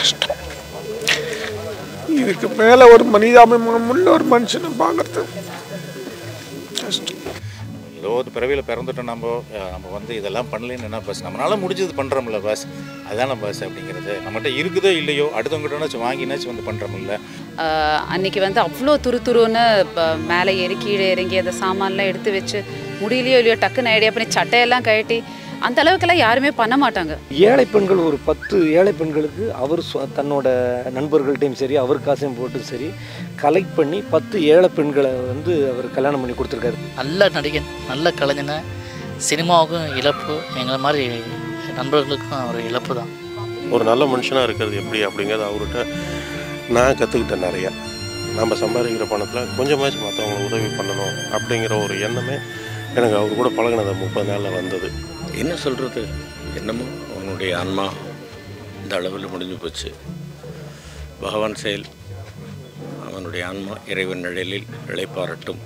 கஷ்டம். இதுக்கு மேலே ஒரு மனிதாபிமானம் உள்ள ஒரு மனுஷனை பார்க்கறது கஷ்டம். ஏதோ ஒரு பிறவியில் பிறந்துட்டோம் நம்ம வந்து இதெல்லாம் பண்ணலன்னு என்ன பஸ் நம்மளால் முடிஞ்சது பண்ணுறோம்ல பஸ் அதுதானே பஸ் அப்படிங்கிறது. நம்மகிட்ட இருக்குதோ இல்லையோ அடுத்தவங்ககிட்டனாச்சும் வாங்கினாச்சும் வந்து பண்ணுறோம்ல. அன்றைக்கி வந்து அவ்வளோ துருன்னு மேலே ஏறி கீழே இறங்கி அந்த சாமான்லாம் எடுத்து வச்சு முடியலையோ இல்லையோ டக்குன்னு ஐடியா பண்ணி சட்டையெல்லாம் கழட்டி அந்த அளவுக்கெல்லாம் யாருமே பண்ண மாட்டாங்க. ஏழை பெண்கள் ஒரு 10 ஏழை பெண்களுக்கு அவர் தன்னோட நண்பர்கள்ட்டையும் சரி அவர் காசையும் போட்டு சரி கலெக்ட் பண்ணி 10 ஏழை பெண்களை வந்து அவர் கல்யாணம் பண்ணி கொடுத்துருக்காரு. நல்ல நடிகன், நல்ல கலைஞனை, சினிமாவுக்கும் இழப்பு, எங்களை மாதிரி நண்பர்களுக்கும் ஒரு இழப்பு தான். ஒரு நல்ல மனுஷனாக இருக்கிறது எப்படி அப்படிங்கிறது அவர்கிட்ட நான் கற்றுக்கிட்டேன் நிறையா. நம்ம சம்பாதிக்கிற பணத்தில் கொஞ்சமாச்சும் மற்றவங்களுக்கு உதவி பண்ணணும் அப்படிங்கிற ஒரு எண்ணமே எனக்கு அவர் கூட பழகினது 30 நாளில் வந்தது. என்ன சொல்கிறது, என்னமோ அவனுடைய ஆன்மா இந்த அளவில் முடிஞ்சு போச்சு. பகவான் செயல், அவனுடைய ஆன்மா இறைவன் நிழலில் இளைப்பாறட்டும்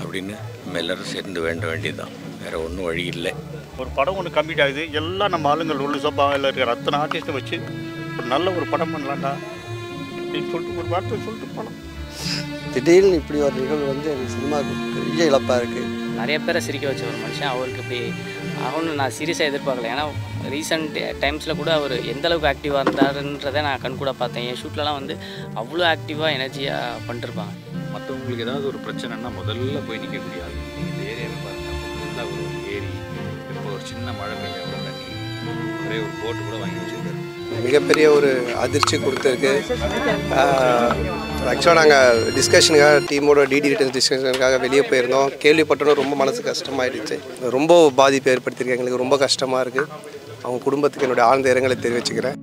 அப்படின்னு நம்ம எல்லோரும் சேர்ந்து வேண்ட வேண்டியதுதான். வேறு ஒன்றும் வழி இல்லை. ஒரு படம் ஒன்று கம்ப்ளீட் ஆகுது, எல்லாம் நம்ம ஆளுங்கள் உள்ள சோபாவில் இருக்கிற அத்தனை ஆர்டிஸ்ட்டை வச்சு ஒரு நல்ல ஒரு படம் பண்ணலாம்டா அப்படின்னு சொல்லிட்டு ஒரு வார்த்தை சொல்லிட்டு போனோம். திடீர்னு இப்படி ஒரு நிகழ்வு வந்து எனக்கு சினிமாவுக்கு பெரிய இழப்பாக இருக்குது. நிறைய பேரை சிரிக்க வச்ச ஒரு மனுஷன். அவருக்கு இப்படி ஆகும்னு நான் சீரியஸாக எதிர்பார்க்கல. ஏன்னா ரீசெண்ட் டைம்ஸில் கூட அவர் எந்தளவுக்கு ஆக்டிவாக இருந்தாருன்றதை நான் கண் கூட பார்த்தேன். என் ஷூட்லலாம் வந்து அவ்வளோ ஆக்டிவாக எனர்ஜியாக பண்ணிருப்பாங்க. மற்றவங்களுக்கு ஏதாவது ஒரு பிரச்சனைனா முதல்ல போய் நிற்கக்கூடிய ஆள். நீங்கள் இந்த ஏரியாவை பாருங்கள், ஃபுல்லாக ஒரு ஏரி, இப்போ ஒரு சின்ன மழை பெய்ய கூட தண்ணி, ஒரே ஒரு போட்டு கூட வாங்கி வச்சுருக்காரு. மிகப்பெரிய ஒரு அதிர்ச்சி கொடுத்துருக்கு. ஆக்சுவலாக நாங்கள் டிஸ்கஷனுக்காக டீமோட டிடி ரிட்டர்ன்ஸ் டிஸ்கஷனுக்காக வெளியே போயிருந்தோம். கேள்விப்பட்டோம், ரொம்ப மனசு கஷ்டமாயிடுச்சு. ரொம்ப பாதிப்பு ஏற்படுத்தியிருக்கு. எங்களுக்கு ரொம்ப கஷ்டமாக இருக்குது. அவங்க குடும்பத்துக்கு என்னுடைய ஆழ்ந்த இரங்கலை தெரிவிச்சுக்கிறேன்.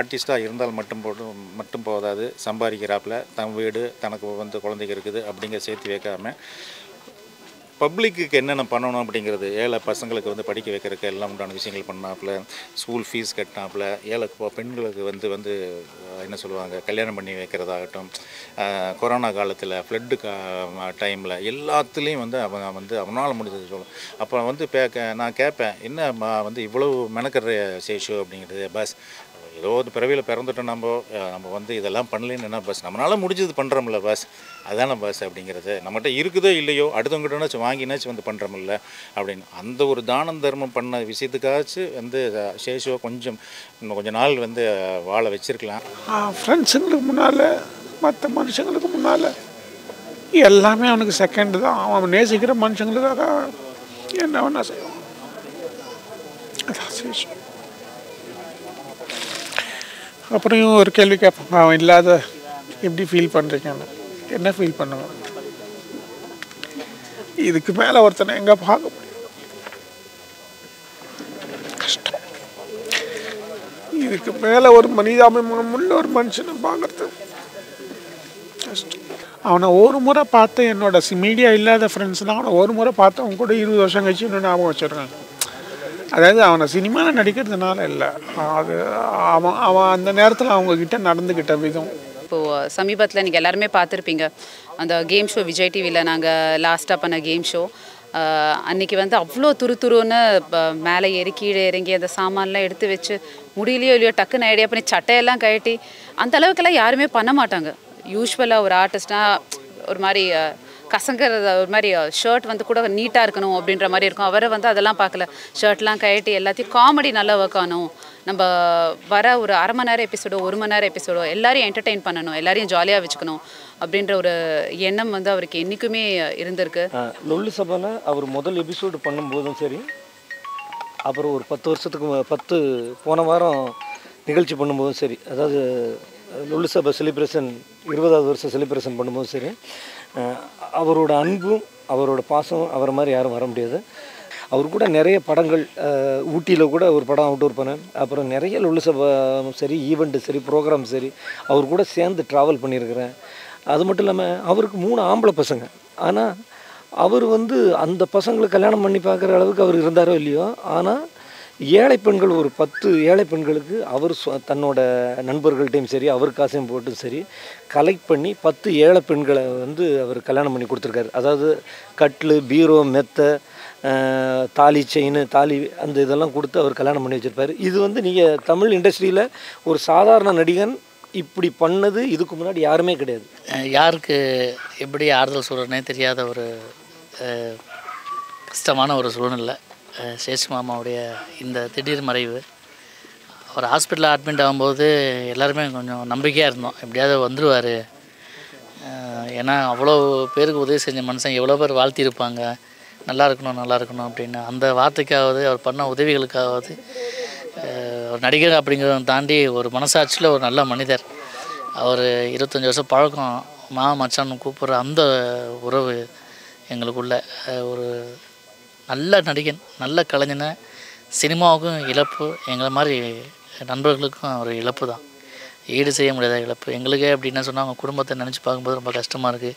ஆர்டிஸ்ட்டாக இருந்தால் மட்டும் போதாது, சம்பாதிக்கிறாப்புல தன் வீடு தனக்கு வந்து குழந்தைங்க இருக்குது அப்படிங்கிற சேர்த்து வைக்காமல் பப்ளிக்கு என்னென்ன பண்ணணும் அப்படிங்கிறது, ஏழை பசங்களுக்கு வந்து படிக்க வைக்கிறதுக்கு எல்லாம் உண்டான விஷயங்கள் பண்ணாப்புல, ஸ்கூல் ஃபீஸ் கட்டினாப்புல, ஏழை பெண்களுக்கு வந்து என்ன சொல்லுவாங்க கல்யாணம் பண்ணி வைக்கிறதாகட்டும், கொரோனா காலத்தில் ஃப்ளட்டு டைமில் எல்லாத்துலேயும் வந்து அவனால் முடிஞ்சது சொல்லும். அப்போ வந்து நான் கேட்பேன், என்ன வந்து இவ்வளோ மெனக்கடுற சேஷு அப்படிங்கிறது. பஸ் ஏதோ ஒரு பிறவியில் பிறந்துட்டோம் நம்ம வந்து இதெல்லாம் பண்ணலன்னு என்ன பஸ் நம்மளால் முடிஞ்சது பண்ணுறோம்ல பஸ் அதுதானே பஸ் அப்படிங்கிறது. நம்மகிட்ட இருக்குதோ இல்லையோ அடுத்தவங்ககிட்டனாச்சும் வாங்கினாச்சும் வந்து பண்ணுறோம்ல அப்படின்னு அந்த ஒரு தானம் தர்மம் பண்ண விஷயத்துக்காச்சும் வந்து சேஷுவை இன்னும் கொஞ்சம் நாள் வந்து வாழ வச்சிருக்கலாம். ஃப்ரெண்ட்ஸுங்களுக்கு முன்னால் மற்ற மனுஷங்களுக்கு முன்னால் எல்லாமே அவனுக்கு செகண்டு தான். அவன் நேசிக்கிற மனுஷங்களுக்காக என்ன வேணா செய்வான். அதான் சேஷு. அப்புறம் ஒரு கேள்வி கேட்பாங்க, அவன் இல்லாத எப்படி ஃபீல் பண்ணுறீங்கன்னு. என்ன ஃபீல் பண்ணுவேன், இதுக்கு மேலே ஒருத்தனை எங்கே பார்க்க முடியும். கஷ்டம். இதுக்கு மேலே ஒரு மனிதாபிமானம் உள்ள ஒரு மனுஷனை பார்க்கறது கஷ்டம். அவனை ஒரு முறை பார்த்து என்னோட மீடியா இல்லாத ஃப்ரெண்ட்ஸ் தான் அவனை ஒரு முறை பார்த்து அவங்க கூட 20 வருஷம் கழிச்சு இன்னும் ஞாபகம் வச்சுருக்காங்க. அதாவது அவனை சினிமாவில் நடிக்கிறதுனால இல்லை, அது அவன் அந்த நேரத்தில் அவங்கக்கிட்ட நடந்துக்கிட்ட விதம். இப்போது சமீபத்தில் நீங்கள் எல்லாருமே பார்த்துருப்பீங்க அந்த கேம் ஷோ விஜய் டிவியில் நாங்கள் லாஸ்ட்டாக பண்ண கேம் ஷோ. அன்றைக்கி வந்து அவ்வளோ துருன்னு மேலே ஏறி கீழே இறங்கி அந்த சாமான்லாம் எடுத்து வச்சு முடியலையோ இல்லையோ டக்குன்னு ஐடியா பண்ணி சட்டையெல்லாம் கழட்டி அந்த அளவுக்கெல்லாம் யாருமே பண்ண மாட்டாங்க. யூஸ்வலாக ஒரு ஆர்டிஸ்ட்னால் ஒரு மாதிரி கசங்கிறது ஒரு மாதிரி ஷர்ட் வந்து கூட நீட்டாக இருக்கணும் அப்படின்ற மாதிரி இருக்கும். அவரை வந்து அதெல்லாம் பார்க்கல, ஷர்ட்லாம் கழட்டி எல்லாத்தையும் காமெடி நல்லா ஒர்க் ஆகணும், நம்ம வர ஒரு அரை மணி நேரம் எபிசோடோ 1 மணி நேரம் எபிசோடோ எல்லாரையும் என்டர்டெயின் பண்ணணும், எல்லாரையும் ஜாலியாக வச்சுக்கணும் அப்படின்ற ஒரு எண்ணம் வந்து அவருக்கு என்றைக்குமே இருந்திருக்கு. லொல்லு சபாவில் அவர் முதல் எபிசோடு பண்ணும்போதும் சரி, அப்புறம் ஒரு 10 வருஷத்துக்கு போன வாரம் நிகழ்ச்சி பண்ணும்போதும் சரி, அதாவது லொல்லு சபா செலிப்ரேஷன் 20வது வருஷம் செலிப்ரேஷன் பண்ணும்போதும் சரி, அவரோட அன்பும் அவரோட பாசம் அவரை மாதிரி யாரும் வர முடியாது. அவர் கூட நிறைய படங்கள், ஊட்டியில் கூட ஒரு படம் அவுட்டோர் பண்ணேன். அப்புறம் நிறைய லொல்லு சபா சரி, ஈவெண்ட்டு சரி, ப்ரோக்ராம் சரி, அவர் கூட சேர்ந்து ட்ராவல் பண்ணியிருக்கிறேன். அது மட்டும் இல்லாமல் அவருக்கு 3 ஆம்பளை பசங்க. ஆனால் அவர் வந்து அந்த பசங்களை கல்யாணம் பண்ணி பார்க்குற அளவுக்கு அவர் இருந்தாரோ இல்லையோ, ஆனால் ஏழை பெண்கள் ஒரு 10 ஏழை பெண்களுக்கு அவர் தன்னோட நண்பர்கள்ட்டையும் சரி, அவர் காசையும் போட்டும் சரி கலெக்ட் பண்ணி 10 ஏழை பெண்களை வந்து அவர் கல்யாணம் பண்ணி கொடுத்துருக்காரு. அதாவது கட்லு, பீரோ, மெத்தை, தாலி, செயின், தாலி, அந்த இதெல்லாம் கொடுத்து அவர் கல்யாணம் பண்ணி வச்சுருப்பார். இது வந்து நீங்கள் தமிழ் இண்டஸ்ட்ரியில் ஒரு சாதாரண நடிகன் இப்படி பண்ணது இதுக்கு முன்னாடி யாருமே கிடையாது. யாருக்கு எப்படி ஆறுதல் சொல்கிறனே தெரியாத ஒரு கஷ்டமான ஒரு சூழ்நிலை. சேஷ் மாமாவுடைய இந்த திடீர் மறைவு, அவர் ஹாஸ்பிட்டலில் அட்மிட் ஆகும்போது எல்லாருமே கொஞ்சம் நம்பிக்கையாக இருந்தோம், எப்படியாவது வந்துடுவார். ஏன்னா அவ்வளோ பேருக்கு உதவி செஞ்ச மனுஷன் எவ்வளோ பேர் வாழ்த்தியிருப்பாங்க, நல்லா இருக்கணும் அப்படின்னு. அந்த வார்த்தைக்காவது அவர் பண்ண உதவிகளுக்காவது ஒரு நடிகர் அப்படிங்கிறத தாண்டி ஒரு மனசாட்சியில் ஒரு நல்ல மனிதர். அவர் 25 வருஷம் பழக்கம், மச்சான்னு கூப்பிட்ற அந்த உறவு எங்களுக்குள்ள. ஒரு நல்ல நடிகன், நல்ல கலைஞனை, சினிமாவுக்கும் இழப்பு, எங்களை மாதிரி நண்பர்களுக்கும் ஒரு இழப்பு தான், ஈடு செய்ய முடியாத இழப்பு. எங்களுக்கே அப்படின்னா சொன்னால் அவங்க குடும்பத்தை நினச்சி பார்க்கும்போது ரொம்ப கஷ்டமாக இருக்குது.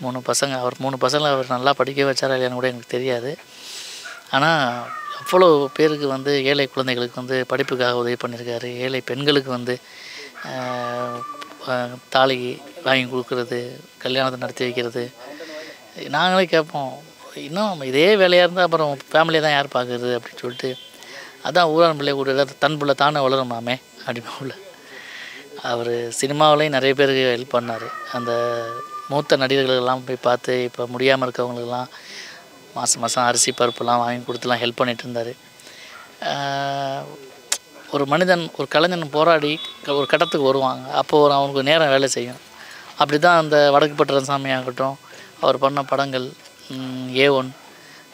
3 பசங்க, அவர் 3 பசங்களை அவர் நல்லா படிக்க வச்சாரா இல்லையான்னு கூட எனக்கு தெரியாது. ஆனால் அவ்வளோ பேருக்கு வந்து ஏழை குழந்தைகளுக்கு வந்து படிப்புக்காக உதவி பண்ணியிருக்காரு. ஏழை பெண்களுக்கு வந்து தாலி வாங்கி கொடுக்குறது, கல்யாணத்தை நடத்தி வைக்கிறது. நாங்களே கேட்போம், இன்னும் இதே வேலையாக இருந்தால் அப்புறம் ஃபேமிலியை தான் யார் பார்க்குறது அப்படின்னு சொல்லிட்டு. அதான் ஊரான் பிள்ளை கூட தன் பிள்ளை தானே வளருமாமே அப்படின்னு உள்ள. அவர் சினிமாவிலையும் நிறைய பேருக்கு ஹெல்ப் பண்ணார். அந்த மூத்த நடிகர்களெல்லாம் போய் பார்த்து இப்போ முடியாமல் இருக்கவங்களுக்கெல்லாம் மாதம் அரிசி பருப்புலாம் வாங்கி கொடுத்துலாம் ஹெல்ப் பண்ணிகிட்டு இருந்தார். ஒரு மனிதன், ஒரு கலைஞன் போராடி ஒரு கட்டத்துக்கு வருவாங்க, அப்போது அவனுக்கு நேரம் வேலை செய்யும். அப்படி தான் அந்த வடக்கு பட்டரசாமி ஆகட்டும், அவர் பண்ண படங்கள் A1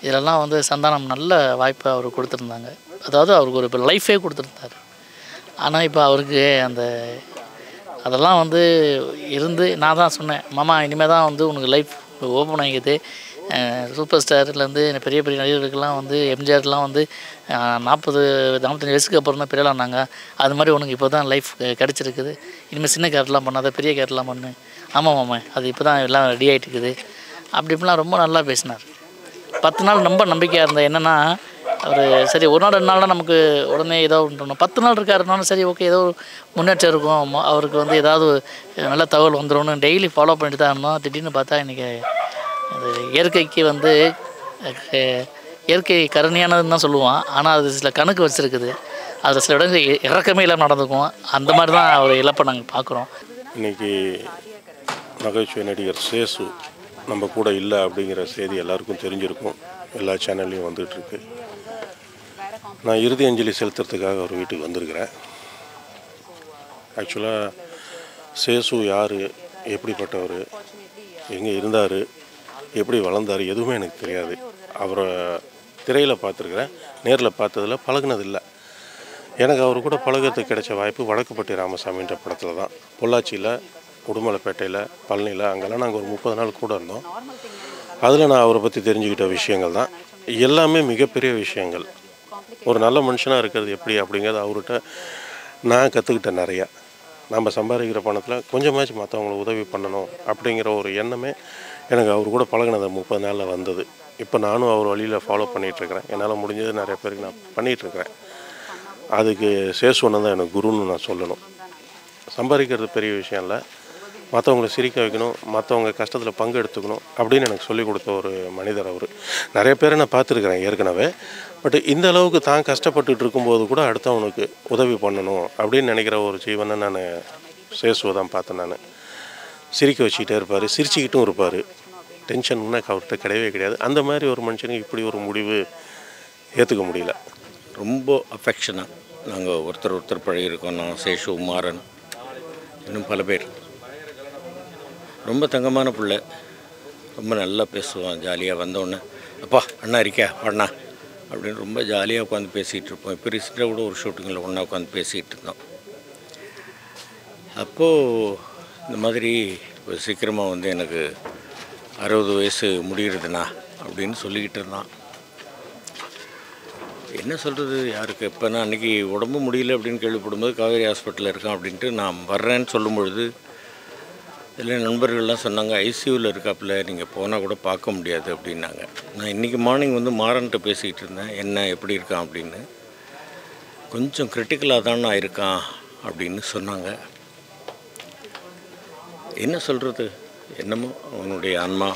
இதிலெல்லாம் வந்து சந்தானம் நல்ல வாய்ப்பை அவர் கொடுத்துருந்தாங்க. அதாவது அவருக்கு ஒரு இப்போ லைஃபே கொடுத்துருந்தார். ஆனால் இப்போ அவருக்கு அதெல்லாம் வந்து இருந்து நான் தான் சொன்னேன், மாமா இனிமேல் தான் வந்து உனக்கு லைஃப் ஓப்பன் ஆகிக்குது. சூப்பர் ஸ்டார்லேருந்து பெரிய பெரிய நடிகர்களுக்கெல்லாம் வந்து எம்ஜிஆர்லாம் வந்து 40-45 வயசுக்கு அப்புறம் தான் பெரியலானாங்க. அது மாதிரி உனக்கு இப்போ தான் லைஃப் கிடச்சிருக்குது. இனிமேல் சின்ன கேரட்லாம் பண்ணாத, பெரிய கேரட்லாம் பண்ணு. ஆமாம் மாமா, அது இப்போ தான் எல்லாம் ரெடி ஆகிட்டு இருக்குது. அப்படி இப்படிலாம் ரொம்ப நல்லா பேசினார். 10 நாள் ரொம்ப நம்பிக்கையாக இருந்தேன். என்னென்னா அவர் சரி 1 நாள் 2 நாள்லாம் நமக்கு உடனே ஏதோ ஒன்று 10 நாள் இருக்காருனாலும் சரி ஓகே, ஏதோ முன்னேற்றம் இருக்கும், அவருக்கு வந்து ஏதாவது நல்ல தகவல் வந்துடும்னு டெய்லி ஃபாலோ பண்ணிட்டு தான் இருந்தோம். திடீர்னு பார்த்தா இன்றைக்கி அது இயற்கைக்கு வந்து இயற்கை கருணையானதுன்னு தான் சொல்லுவான். ஆனால் அது சில கணக்கு வச்சுருக்குது, அதில் சில இடங்கள் இறக்கமே இல்லாமல் நடந்துக்கும். அந்த மாதிரி தான் அவர் இழப்பை நாங்கள் பார்க்குறோம். இன்றைக்கி நகைச்சுவை நடிகர் சேசு நம்ம கூட இல்லை அப்படிங்கிற செய்தி எல்லாருக்கும் தெரிஞ்சிருக்கும், எல்லா சேனல்லையும் வந்துகிட்ருக்கு. நான் இறுதி அஞ்சலி செலுத்துறதுக்காக அவர் வீட்டுக்கு வந்திருக்கிறேன். ஆக்சுவலாக சேசு யார், எப்படிப்பட்டவர், எங்கே இருந்தார், எப்படி வளர்ந்தார், எதுவுமே எனக்கு தெரியாது. அவரை திரையில் பார்த்துருக்குறேன், நேரில் பார்த்ததில் பழகினதில்லை. எனக்கு அவர் கூட பழகிறதுக்கு கிடைச்ச வாய்ப்பு வடக்குப்பட்டி ராமசாமின்ற படத்தில் தான். பொள்ளாச்சியில், உடுமலைப்பேட்டையில், பழனியில், அங்கெல்லாம் நாங்கள் ஒரு 30 நாள் கூட இருந்தோம். அதில் நான் அவரை பற்றி தெரிஞ்சுக்கிட்ட விஷயங்கள் தான் எல்லாமே மிகப்பெரிய விஷயங்கள். ஒரு நல்ல மனுஷனாக இருக்கிறது எப்படி அப்படிங்கிறது அவர்கிட்ட நான் கற்றுக்கிட்டேன் நிறையா. நம்ம சம்பாதிக்கிற பணத்தில் கொஞ்சமாச்சும் மற்றவங்களுக்கு உதவி பண்ணணும் அப்படிங்கிற ஒரு எண்ணமே எனக்கு அவர் கூட பழகினது 30 நாளில் வந்தது. இப்போ நானும் அவர் வழியில் ஃபாலோ பண்ணிகிட்ருக்கிறேன். என்னால் முடிஞ்சது நிறைய பேருக்கு நான் பண்ணிகிட்ருக்கிறேன். அதுக்கு சேசுவனை தான் எனக்கு குருன்னு நான் சொல்லணும். சம்பாதிக்கிறது பெரிய விஷயம் இல்லை, மற்றவங்கள சிரிக்க வைக்கணும், மற்றவங்க கஷ்டத்தில் பங்கு எடுத்துக்கணும் அப்படின்னு எனக்கு சொல்லிக் கொடுத்த ஒரு மனிதர் அவர். நிறைய பேரை நான் பார்த்துருக்குறேன் ஏற்கனவே. பட் இந்த அளவுக்கு தான் கஷ்டப்பட்டுட்டு இருக்கும்போது கூட அடுத்தவனுக்கு உதவி பண்ணணும் அப்படின்னு நினைக்கிற ஒரு ஜீவனை நான் சேசுவை தான் பார்த்தேன். நான் சிரிக்க வச்சுக்கிட்டே இருப்பார், சிரிச்சுக்கிட்டும் இருப்பார். டென்ஷன்னா அவர்கிட்ட கிடையவே கிடையாது. அந்த மாதிரி ஒரு மனுஷனுக்கு இப்படி ஒரு முடிவு ஏற்றுக்க முடியல. ரொம்ப அஃபெக்ஷனாக நாங்கள் ஒருத்தர் பழகியிருக்கோம். நான் சேஷு, மாறன், இன்னும் பல பேர். ரொம்ப தங்கமான பிள்ளை, ரொம்ப நல்லா பேசுவான். ஜாலியாக வந்தோடனே அப்பா அண்ணா இருக்கியா அண்ணா அப்படின்னு ரொம்ப ஜாலியாக உட்காந்து பேசிகிட்டு இருப்போம். இப்போ ரீசெண்டாக கூட ஒரு ஷூட்டிங்கில் ஒன்றா உட்காந்து பேசிகிட்டு இருந்தோம். அப்போது இந்த மாதிரி சீக்கிரமாக வந்து எனக்கு 60 வயசு முடிகிறதுண்ணா அப்படின்னு சொல்லிக்கிட்டு இருந்தான். என்ன சொல்கிறது யாருக்கு? இப்போ நான் அன்றைக்கி உடம்பு முடியல அப்படின்னு கேள்விப்படும்போது காவேரி ஹாஸ்பிட்டலில் இருக்கான் அப்படின்ட்டு நான் வர்றேன்னு சொல்லும் பொழுது இதில் நண்பர்கள்லாம் சொன்னாங்க ஐசியூவில் இருக்காப்புல, நீங்கள் போனால் கூட பார்க்க முடியாது அப்படின்னாங்க. நான் இன்றைக்கி மார்னிங் வந்து மாறன்ட்ட பேசிக்கிட்டு இருந்தேன், என்ன எப்படி இருக்கான் அப்படின்னு. கொஞ்சம் கிரிட்டிக்கலாக தான் நான் இருக்கான் அப்படின்னு சொன்னாங்க. என்ன சொல்கிறது, என்னமோ அவனுடைய ஆன்மா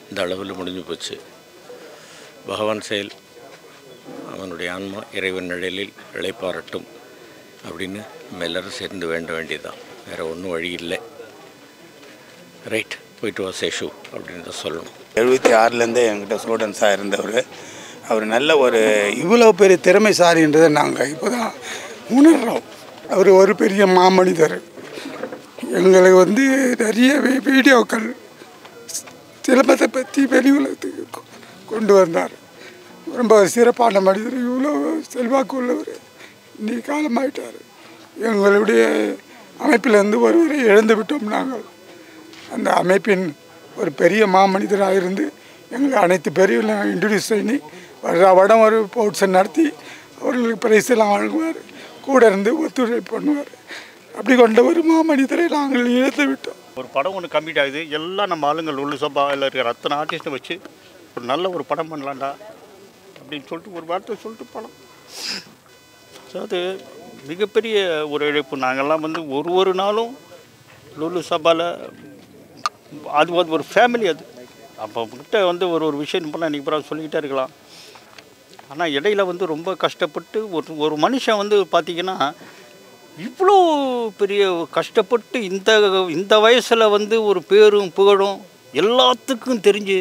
இந்த அளவில் முடிஞ்சு போச்சு. பகவான் செயல், அவனுடைய ஆன்மா இறைவன் நிழலில் இளைப்பாறட்டும் அப்படின்னு நம்ம எல்லோரும் சேர்ந்து வேண்ட வேண்டியதுதான். வேறு ஒன்றும் வழி இல்லை. ரைட், போயிட்டு வா சேஷு அப்படின்னு தான் சொல்லணும். 76லேருந்தே என்கிட்ட ஸ்டூடெண்ட்ஸாக இருந்தவர். அவர் நல்ல ஒரு இவ்வளோ பெரிய திறமைசாலின்றதை நாங்கள் இப்போ தான் உணர்கிறோம். அவர் ஒரு பெரிய மாமனிதர். எங்களுக்கு வந்து நிறைய வீடியோக்கள் சிலம்பத்தை பற்றி வெளி உலகத்துக்கு கொண்டு வந்தார். ரொம்ப சிறப்பான மனிதர். இவ்வளோ செல்வாக்கு உள்ளவர் இன்னைக்கு காலமாயிட்டார். எங்களுடைய அமைப்பிலிருந்து ஒருவரை இழந்து விட்டோம் நாங்கள். அந்த அமைப்பின் ஒரு பெரிய மாமனிதராக இருந்து எங்களுக்கு அனைத்து பேரையும் இன்ட்ரடியூஸ் பண்ணி வருடம் ஒரு ஸ்போர்ட்ஸை நடத்தி அவர்களுக்கு பிரைஸ் எல்லாம் வழங்குவார். கூட இருந்து ஒத்துழைப்பு பண்ணுவார். அப்படி கொண்ட ஒரு மாமனிதரை நாங்கள் இழந்து விட்டோம். ஒரு படம் ஒன்று கம்ப்ளீட் ஆகுது, எல்லாம் நம்ம ஆளுங்கள் உள்ள சபாவில் இருக்கிற அத்தனை ஆர்டிஸ்ட்டை வச்சு ஒரு நல்ல ஒரு படம் பண்ணலாம்டா அப்படின்னு சொல்லிட்டு ஒரு வார்த்தை சொல்லிட்டு படம். அதாவது மிகப்பெரிய ஒரு இழப்பு. நாங்கள்லாம் வந்து ஒரு நாளும் லுலு சபாவில் அது ஒரு ஃபேமிலி. அது அப்போ கிட்ட வந்து ஒரு விஷயம் பண்ணால் இன்றைக்கி பிறகு சொல்லிக்கிட்டே இருக்கலாம். ஆனால் இடையில வந்து ரொம்ப கஷ்டப்பட்டு ஒரு மனுஷன் வந்து பார்த்திங்கன்னா இவ்வளோ பெரிய கஷ்டப்பட்டு இந்த வயசில் வந்து ஒரு பேரும் புகழும் எல்லாத்துக்கும் தெரிஞ்சு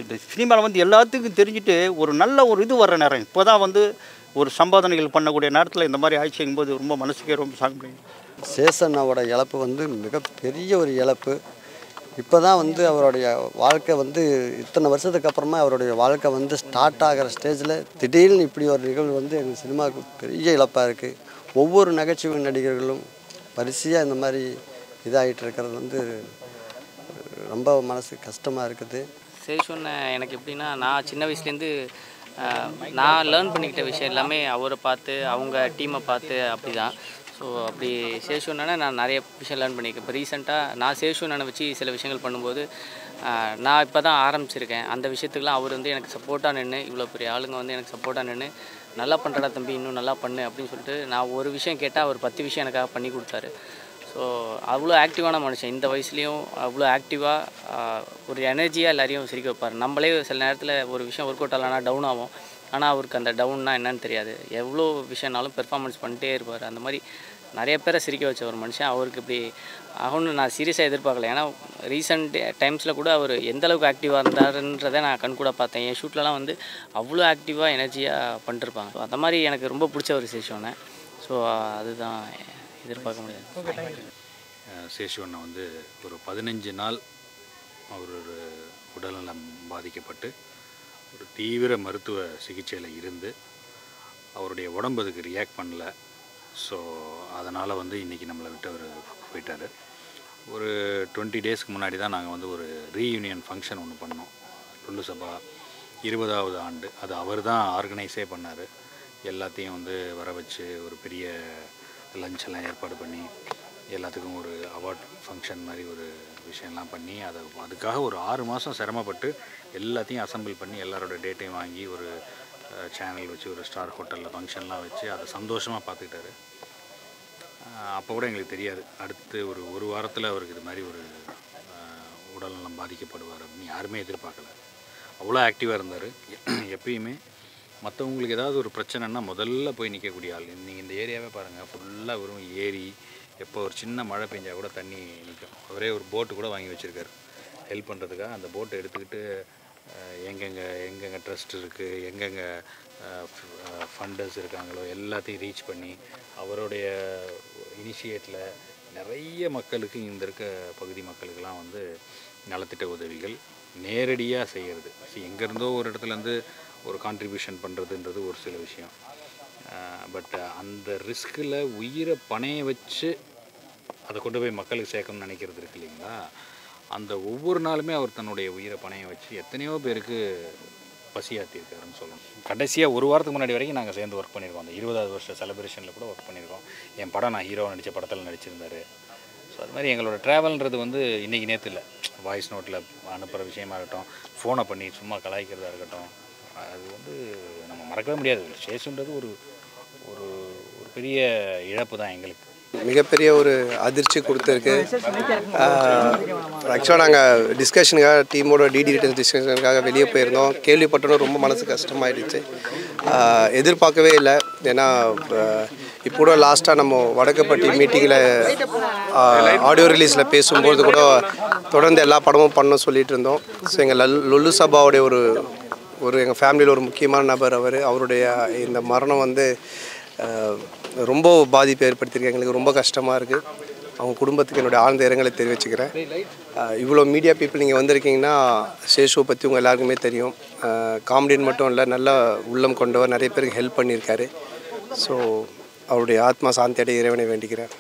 இந்த சினிமாவில் வந்து எல்லாத்துக்கும் தெரிஞ்சுட்டு ஒரு நல்ல ஒரு இது வர்ற நேரம் இப்போ தான் வந்து ஒரு சம்பாதனைகள் பண்ணக்கூடிய நேரத்தில் இந்த மாதிரி ஆயிடுச்சுங்கும்போது ரொம்ப மனசுக்கே ரொம்ப சாப்பிடுங்க. சேஷண்ணாவோட இழப்பு வந்து மிகப்பெரிய ஒரு இழப்பு. இப்போ தான் வந்து அவருடைய வாழ்க்கை வந்து இத்தனை வருஷத்துக்கு அப்புறமா அவருடைய வாழ்க்கை வந்து ஸ்டார்ட் ஆகிற ஸ்டேஜில் திடீர்னு இப்படி ஒரு நிகழ்வு வந்து எங்கள் சினிமாவுக்கு பெரிய இழப்பாக இருக்குது. ஒவ்வொரு நகைச்சுவை நடிகர்களும் வரிசையாக இந்த மாதிரி இதாகிட்டு இருக்கிறது வந்து ரொம்ப மனசு கஷ்டமாக இருக்குது. சேஷுன்னு எனக்கு எப்படின்னா, நான் சின்ன வயசுலேருந்து நான் லேர்ன் பண்ணிக்கிட்ட விஷயம் எல்லாமே அவரை பார்த்து அவங்க டீமை பார்த்து அப்படி தான். ஸோ அப்படி சேஷுன்னா நான் நிறைய விஷயம் லேர்ன் பண்ணியிருக்கேன். இப்போ ரீசெண்டாக நான் சேஷுன்னு வச்சு சில விஷயங்கள் பண்ணும்போது நான் இப்போ தான் ஆரம்பிச்சிருக்கேன். அந்த விஷயத்துக்குலாம் அவர் வந்து எனக்கு சப்போர்ட்டாக நின்று, இவ்வளோ பெரிய ஆளுங்க வந்து எனக்கு சப்போர்ட்டாக நின்று நல்லா பண்ணுறடா தம்பி, இன்னும் நல்லா பண்ணு அப்படின்னு சொல்லிட்டு நான் ஒரு விஷயம் கேட்டால் அவர் 10 விஷயம் எனக்காக பண்ணி கொடுத்தாரு. ஸோ அவ்வளோ ஆக்டிவான மனுஷன். இந்த வயசுலேயும் அவ்வளோ ஆக்டிவாக ஒரு எனர்ஜியாக எல்லாரையும் சிரிக்க வைப்பார். நம்மளே சில நேரத்தில் ஒரு விஷயம் ஒர்க் அவுட் ஆகலைன்னா டவுன் ஆகும். ஆனால் அவருக்கு அந்த டவுன்னா என்னன்னு தெரியாது. எவ்வளோ விஷயம்னாலும் பெர்ஃபார்மன்ஸ் பண்ணிட்டே இருப்பார். அந்த மாதிரி நிறைய பேரை சிரிக்க வச்ச ஒரு மனுஷன். அவருக்கு இப்படி ஆகும்னு நான் சீரியஸாக எதிர்பார்க்கல. ஏன்னா ரீசெண்ட் டைம்ஸில் கூட அவர் எந்தளவுக்கு ஆக்டிவாக இருந்தாருன்றதை நான் கண்கூட பார்த்தேன். என் ஷூட்லலாம் வந்து அவ்வளோ ஆக்டிவாக எனர்ஜியாக பண்ணிருப்பாங்க. ஸோ அந்த மாதிரி எனக்கு ரொம்ப பிடிச்ச ஒரு சேஷுவனை. ஸோ அதுதான் எதிர்பார்க்க முடியாது. சேஷுவனை வந்து ஒரு 15 நாள் அவர் ஒரு உடல்நலம் பாதிக்கப்பட்டு ஒரு தீவிர மருத்துவ சிகிச்சையில் இருந்து அவருடைய உடம்பு அதுக்கு ரியாக்ட் பண்ணல. ஸோ அதனால் வந்து இன்றைக்கி நம்மளை விட்டு அவர் போயிட்டார். ஒரு 20 டேஸ்க்கு முன்னாடி தான் நாங்கள் வந்து ஒரு ரீயூனியன் ஃபங்க்ஷன் ஒன்று பண்ணோம். லுலு சபா 20வது ஆண்டு. அது அவர் தான் ஆர்கனைஸே பண்ணார். எல்லாத்தையும் வந்து வர வச்சு ஒரு பெரிய லஞ்செல்லாம் ஏற்பாடு பண்ணி எல்லாத்துக்கும் ஒரு அவார்ட் ஃபங்க்ஷன் மாதிரி ஒரு விஷயம்லாம் பண்ணி அதுக்காக ஒரு 6 மாதம் சிரமப்பட்டு எல்லாத்தையும் அசம்பிள் பண்ணி எல்லாரோட டேட்டையும் வாங்கி ஒரு சேனல் வச்சு ஒரு ஸ்டார் ஹோட்டலில் ஃபங்க்ஷன்லாம் வச்சு அதை சந்தோஷமாக பார்த்துக்கிட்டாரு. அப்போ கூட எங்களுக்கு தெரியாது அடுத்து ஒரு வாரத்தில் அவருக்கு இது மாதிரி ஒரு உடல்நலம் பாதிக்கப்படுவார் அப்படின்னு யாருமே எதிர்பார்க்கல. அவ்வளோ ஆக்டிவாக இருந்தார். எப்பயுமே மற்றவங்களுக்கு ஏதாவது ஒரு பிரச்சனைன்னா முதல்ல போய் நிற்கக்கூடிய ஆள். நீங்கள் இந்த ஏரியாவே பாருங்கள், ஃபுல்லாக வெறும் ஏரி. எப்போ ஒரு சின்ன மழை பெஞ்சால் கூட தண்ணி நிற்கும். அவரே ஒரு போட்டு கூட வாங்கி வச்சுருக்காரு. ஹெல்ப் பண்ணுறதுக்காக அந்த போட்டை எடுத்துக்கிட்டு எங்கெங்கே ட்ரஸ்ட் இருக்குது, எங்கெங்கே ஃபண்டர்ஸ் இருக்காங்களோ எல்லாத்தையும் ரீச் பண்ணி அவருடைய இனிஷியேட்டில் நிறைய மக்களுக்கு இந்த இருக்க பகுதி மக்களுக்கெல்லாம் வந்து நலத்திட்ட உதவிகள் நேரடியாக செய்கிறது. எங்கேருந்தோ ஒரு இடத்துலேருந்து ஒரு கான்ட்ரிபியூஷன் பண்ணுறதுன்றது ஒரு சில விஷயம். பட் அந்த ரிஸ்கில் உயிரை பணைய வச்சு அதை கொண்டு போய் மக்களுக்கு சேர்க்கணும்னு நினைக்கிறது இருக்கு இல்லைங்களா, அந்த ஒவ்வொரு நாளுமே அவர் தன்னுடைய உயிரை பணைய வச்சு எத்தனையோ பேருக்கு பசியாற்றிருக்காருன்னு சொல்லணும். கடைசியாக ஒரு வாரத்துக்கு முன்னாடி வரைக்கும் நாங்கள் சேர்ந்து ஒர்க் பண்ணியிருக்கோம். அந்த 20வது வருஷ செலிப்ரேஷனில் கூட ஒர்க் பண்ணியிருக்கோம். என் படம் நான் ஹீரோ நடித்த படத்தில் நடிச்சிருந்தார். ஸோ அது மாதிரி எங்களோட ட்ராவல்ன்றது வந்து இன்றைக்கி நேற்று இல்லை. வாய்ஸ் நோட்டில் அனுப்புகிற விஷயமா இருக்கட்டும், ஃபோனை பண்ணி சும்மா கலாய்க்கிறதா இருக்கட்டும், அது வந்து நம்ம மறக்கவே முடியாது. சேஷுன்றது ஒரு ஒரு ஒரு பெரிய இழப்பு தான் எங்களுக்கு. மிகப்பெரிய ஒரு அதிர்ச்சி கொடுத்துருக்கு. ஆக்சுவலாக நாங்கள் டிஸ்கஷனுக்காக டீமோட டிடி ரிட்டர்ன்ஸ் டிஸ்கஷனுக்காக வெளியே போயிருந்தோம். கேள்விப்பட்டோன்னு ரொம்ப மனசு கஷ்டமாயிடுச்சு. எதிர்பார்க்கவே இல்லை. ஏன்னா இப்போ கூட லாஸ்ட்டாக நம்ம வடக்கப்பட்டி மீட்டிங்கில் ஆடியோ ரிலீஸில் பேசும்போது கூட தொடர்ந்து எல்லா படமும் பண்ண சொல்லிகிட்டு இருந்தோம். ஸோ எங்கள் லொல்லு சபாவுடைய ஒரு எங்கள் ஃபேமிலியில் ஒரு முக்கியமான நபர் அவருடைய இந்த மரணம் வந்து ரொம்ப பாதிப்பு ஏற்படுத்தியிருக்கு. எங்களுக்கு ரொம்ப கஷ்டமாக இருக்குது. அவங்க குடும்பத்துக்கு என்னுடைய ஆழ்ந்த இரங்கலை தெரிவிச்சுக்கிறேன். இவ்வளோ மீடியா பீப்புள் நீங்கள் வந்திருக்கீங்கன்னா சேஷுவை பற்றி உங்கள் எல்லாருக்குமே தெரியும். காமெடின்னு மட்டும் இல்லை, நல்ல உள்ளம் கொண்டவர், நிறைய பேருக்கு ஹெல்ப் பண்ணியிருக்காரு. ஸோ அவருடைய ஆத்மா சாந்தி அடைய இறைவனை வேண்டிக்கிறேன்.